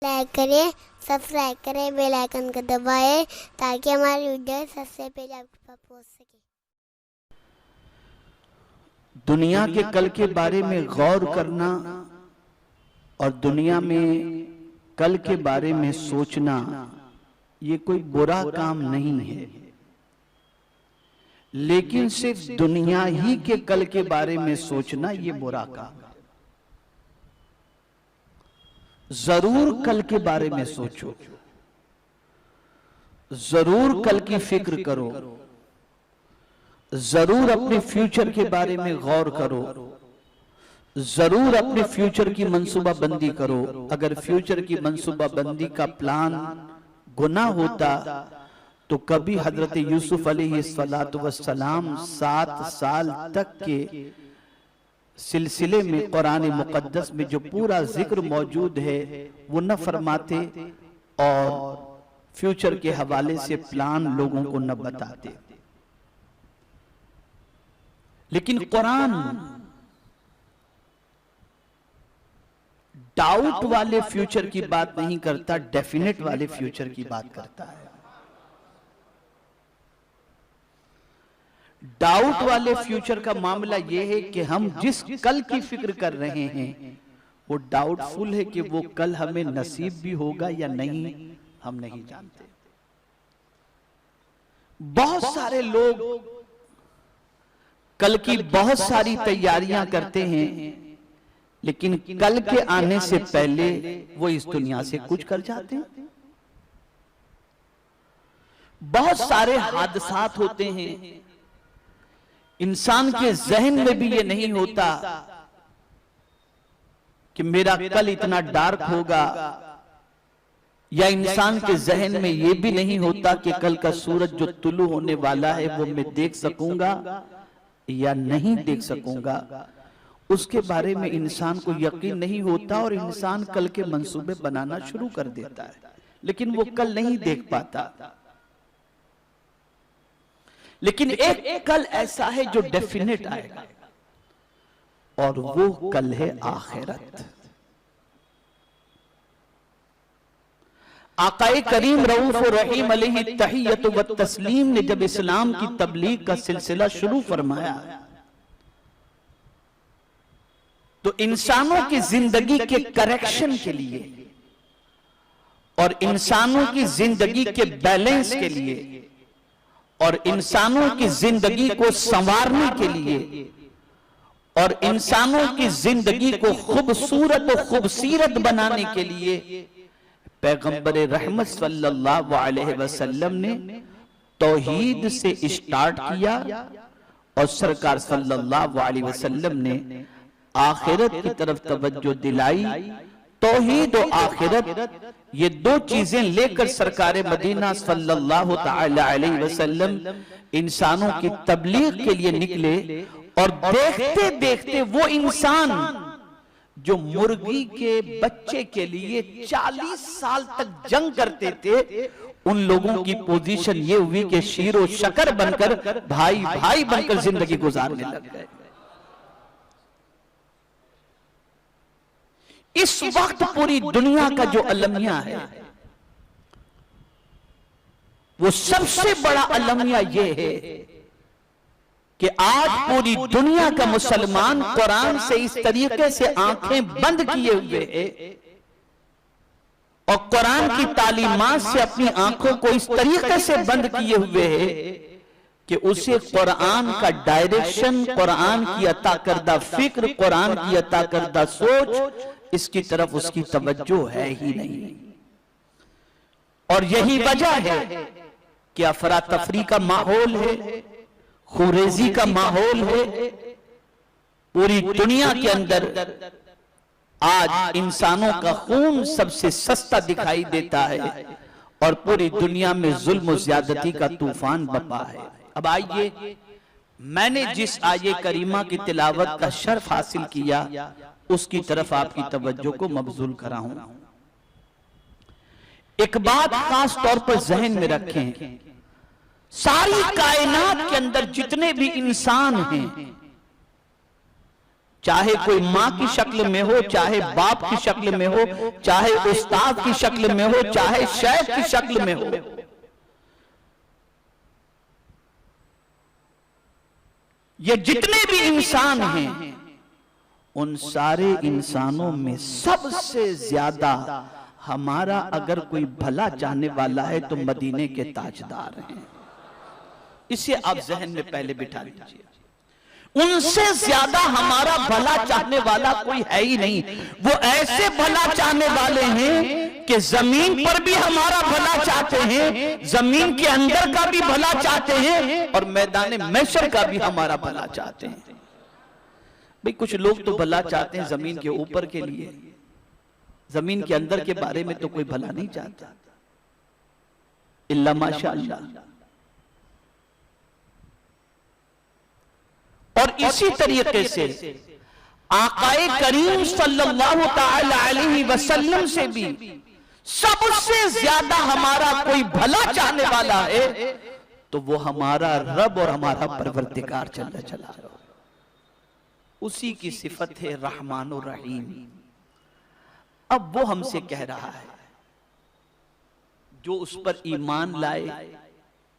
Like करें, subscribe करें, bell icon को दबाएं ताकि हमारी वीडियो सबसे पहले आपके पास पहुंच सके। दुनिया के कल के बारे में गौर करना और दुनिया में कल के बारे में सोचना ये कोई बुरा काम नहीं है, लेकिन सिर्फ दुनिया ही के कल के बारे में सोचना ये बुरा काम है। जरूर कल के बारे में सोचो, जरूर कल की फिक्र करो, जरूर अपने फ्यूचर के बारे में गौर करो, जरूर अपने फ्यूचर की मंसूबाबंदी करो। अगर फ्यूचर की मंसूबाबंदी का प्लान गुनाह होता तो कभी हजरत यूसुफ अलैहिस्सलातु वस्सलाम 7 साल तक के सिलसिले में कुरान मुकद्दस में जो पूरा जिक्र मौजूद है वो न फरमाते और फ्यूचर के हवाले से प्लान लोगों को न बताते। लेकिन कुरान डाउट वाले फ्यूचर की बात नहीं करता, डेफिनेट वाले फ्यूचर की बात करता है। डाउट वाले फ्यूचर का मामला यह है कि हम जिस कल की फिक्र कर रहे हैं वो डाउटफुल है कि वो कल हमें नसीब भी होगा या नहीं, हम नहीं जानते। बहुत सारे लोग कल की बहुत सारी तैयारियां करते हैं, लेकिन कल के आने से पहले वो इस दुनिया से कुछ कर जाते हैं। बहुत सारे हादसात होते हैं, इंसान के जहन में भी ये नहीं होता कि मेरा कल इतना डार्क होगा, या इंसान के जहन में ये भी नहीं होता कि कल का सूरज जो तुलू होने वाला है वो मैं देख सकूंगा या नहीं देख सकूंगा। उसके बारे में इंसान को यकीन नहीं होता और इंसान कल के मंसूबे बनाना शुरू कर देता है, लेकिन वो कल नहीं देख पाता। लेकिन एक कल ऐसा है जो डेफिनेट आएगा और वो कल है आखिरत। आकाए करीम रऊफ रहीम अलैहि तहियत व तस्लीम ने जब इस्लाम की तबलीग का सिलसिला शुरू फरमाया तो इंसानों की जिंदगी के करेक्शन के लिए और इंसानों की जिंदगी के बैलेंस के लिए और इंसानों की जिंदगी को संवारने के लिए और इंसानों की जिंदगी को खूबसूरत और खूबसीरत बनाने के लिए पैगंबर रहमत सल्लल्लाहु अलैहि वसल्लम ने तौहीद से स्टार्ट किया और सरकार सल्लल्लाहु अलैहि वसल्लम ने आखिरत की तरफ तवज्जो दिलाई। तौहीद और आखिरत ये दो चीजें लेकर सरकार मदीना सल्लल्लाहु तआला अलैहि वसल्लम इंसानों की तबलीग के लिए निकले। और देखते देखते वो इंसान जो मुर्गी के बच्चे के लिए 40 साल तक जंग करते थे, उन लोगों की पोजीशन ये हुई कि शीरो शकर बनकर भाई भाई बनकर जिंदगी गुजारने लग गए। इस वक्त पूरी दुनिया का जो अलमिया है वो सबसे बड़ा अलमिया ये है कि आज पूरी दुनिया का मुसलमान कुरान से इस तरीके से आंखें बंद किए हुए है और कुरान की तालीमात से अपनी आंखों को इस तरीके से बंद किए हुए है कि उसे कुरान का डायरेक्शन, कुरान की अता करदा फिक्र, कुरान की अता करदा सोच, इसकी तरफ उसकी तवज्जो है ही नहीं। और यही वजह है कि अफरा तफरी का माहौल है, खुरेजी का माहौल है। पूरी दुनिया के अंदर आज इंसानों का खून सबसे सस्ता दिखाई देता है और पूरी दुनिया में जुल्म और ज्यादती का तूफान बपा है। अब आइए, मैंने जिस आये करीमा की तिलावत का शर्फ हासिल किया उसकी तरफ आपकी तवज्जो को मबजूल कराऊं। एक बात खास तौर पर जहन में रखें, सारी कायनात के अंदर जितने भी इंसान हैं, चाहे कोई माँ की शक्ल में हो, चाहे बाप की शक्ल में हो, चाहे उस्ताद की शक्ल में हो, चाहे शेख की शक्ल में हो। ये जितने भी इंसान हैं, उन सारे इंसानों में सबसे ज्यादा हमारा अगर कोई भला चाहने वाला है तो मदीने के ताजदार हैं। इसे आप जहन में पहले बिठा लीजिए। उनसे ज्यादा हमारा भला चाहने वाला कोई है ही नहीं। वो ऐसे भला चाहने वाले हैं कि जमीन पर भी हमारा भला चाहते हैं, जमीन के अंदर का भी भला चाहते हैं, और मैदान महशर का भी हमारा भला चाहते हैं। भाई कुछ लोग तो भला चाहते हैं जमीन के ऊपर के लिए, जमीन के अंदर के बारे में तो कोई भला नहीं चाहता, इल्ला माशाअल्लाह। और इसी तरीके से आकाए करीम सल्लल्लाहु ताला अलैहि वसल्लम से भी सबसे ज्यादा हमारा कोई भला चाहने वाला है तो वो हमारा रब और हमारा परवरदिगार चला चला, उसी की सिफत है रहमान और रहीम। अब वो हमसे कह रहा है, जो उस पर ईमान लाए,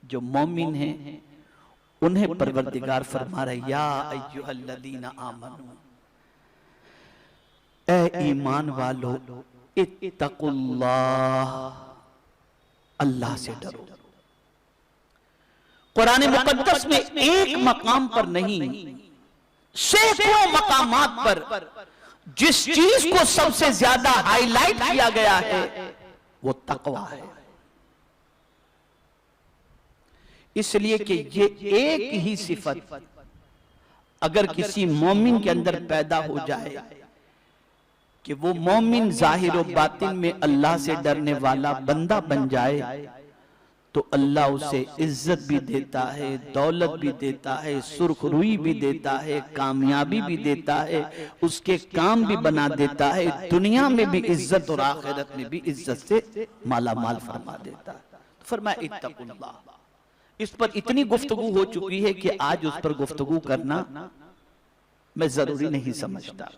जो मोमिन हैं, उन्हें परवरदिगार फरमा रहे, या अय्युहल्लज़ीना आमनू, ए ईमान वालो, इत्तकुल्लाह, अल्लाह से डरो। कुरान मुकद्दस में एक मकाम पर नहीं, सैकड़ों मकामात पर जिस चीज को सबसे ज्यादा हाईलाइट किया गया है वो तकवा है। इसलिए कि ये एक ही सिफत अगर किसी मोमिन के अंदर पैदा हो जाए कि वो मोमिन जाहिर और बातिन में अल्लाह से डरने वाला बंदा बन जाए, तो अल्लाह उसे इज्जत भी देता है, दौलत भी देता है, सुरखरुई भी देता है, कामयाबी भी देता है, उसके काम भी बना देता है, दुनिया में भी इज्जत और आखिरत में भी इज्जत से माला माल फरमा देता है। फरमाया इत्तकुल्लाह। इस पर इतनी गुफ्तगू हो चुकी है कि आज उस पर गुफ्तगू करना मैं जरूरी नहीं समझता।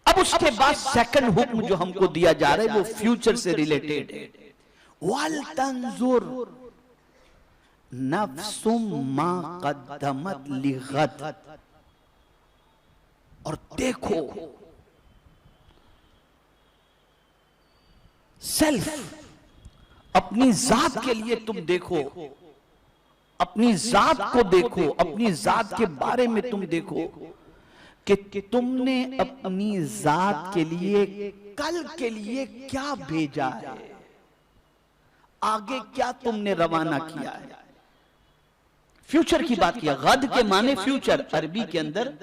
अब उसके बाद सेकंड हुक्म जो हमको दिया जा रहा है वो फ्यूचर से रिलेटेड है। वल तंजुर नफ्सुम मा कद्दमत लिगद, और देखो, सेल्फ, अपनी जात के लिए तुम देखो, अपनी जात को देखो, अपनी जात के बारे में तुम देखो कि तुमने अपनी जात के लिए कल के लिए क्या भेजा है, आगे क्या तुमने रवाना किया है। फ्यूचर की बात किया। गद के माने फ्यूचर। अरबी के अंदर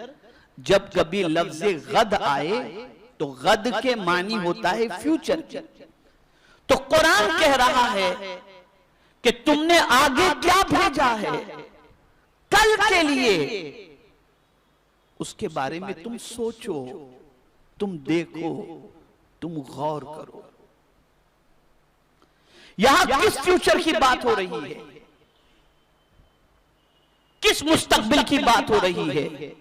जब कभी लफ्ज गद आए तो गद के मानी होता है फ्यूचर। तो कुरान कह रहा है कि तुमने आगे क्या भेजा है कल के लिए, उसके बारे में तुम सोचो, तुम देखो, तुम गौर करो। यहां किस फ्यूचर की बात हो रही है, किस मुस्तकबिल की बात हो रही है?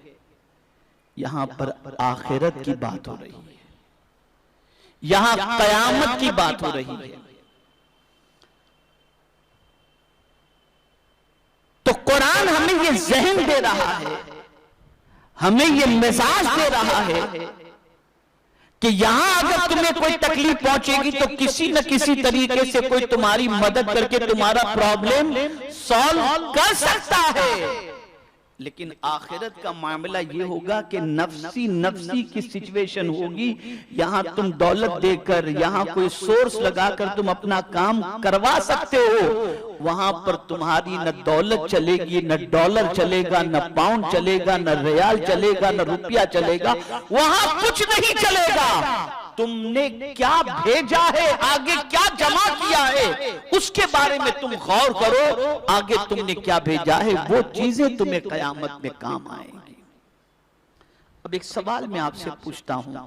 यहां पर आखिरत की बात हो रही है, यहां कयामत की बात हो रही है। तो कुरान हमें ये ज़हन दे रहा है, हमें ये मिजाज दे रहा है कि यहां अगर तुम्हें कोई तकलीफ पहुंचेगी तो किसी न किसी तरीके से कोई तुम्हारी मदद करके तुम्हारा प्रॉब्लम सॉल्व कर सकता है। लेकिन आखिरत का मामला ये होगा कि नफ्सी नफ्सी की सिचुएशन होगी। यहां तुम दौलत देकर, यहां कोई सोर्स लगाकर तुम अपना काम करवा सकते हो, वहां पर तुम्हारी न दौलत चलेगी, न डॉलर चलेगा, न पाउंड चलेगा, न रियाल चलेगा, न रुपया चलेगा, वहां कुछ नहीं चलेगा। तुमने क्या भेजा है, आगे क्या जमा किया है, उसके बारे में तुम गौर करो। आगे तुमने क्या भेजा है, वो चीजें तुम्हें कयामत में काम आएंगी। अब एक सवाल मैं आपसे पूछता हूं,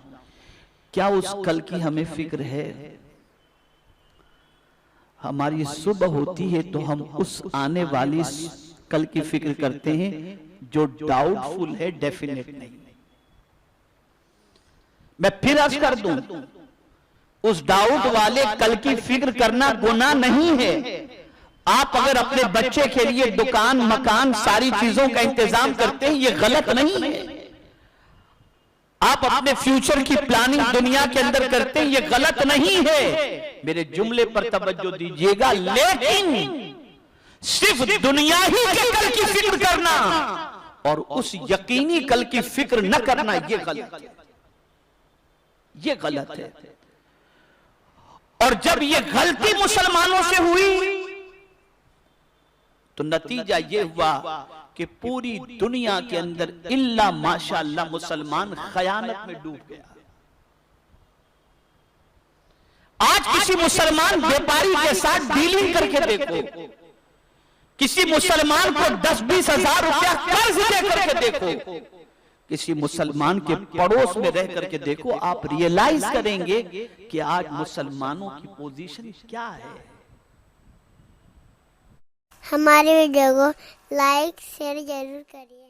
क्या उस कल की हमें फिक्र है? हमारी सुबह होती है तो हम उस आने वाली कल की फिक्र करते हैं जो डाउटफुल है, डेफिनेट नहीं। मैं फिर अर्ज कर दूं, उस डाउट वाले कल की फिक्र करना गुनाह नहीं है। आप अगर अपने बच्चे के लिए दुकान, मकान, सारी चीजों का इंतजाम करते हैं, ये गलत नहीं है। आप अपने फ्यूचर की प्लानिंग दुनिया के अंदर करते हैं, ये गलत नहीं है। मेरे जुमले पर तवज्जो दीजिएगा। लेकिन सिर्फ दुनिया ही के कल की फिक्र करना और उस यकीनी कल की फिक्र न करना, ये गलत है, ये गलत है। और जब ये गलती मुसलमानों से हुई तो नतीजा ये हुआ कि पूरी दुनिया के अंदर इल्ला माशाअल्लाह मुसलमान खयानत में डूब गया। आज किसी मुसलमान व्यापारी के साथ डीलिंग करके देखो, किसी मुसलमान को 10-20 हजार रुपया कर्ज दे करके देखो, किसी मुसलमान के पड़ोस में रह करके देखो, आप रियलाइज करेंगे कि आज मुसलमानों की पोजीशन क्या है। हमारे वीडियो को लाइक शेयर जरूर करिए।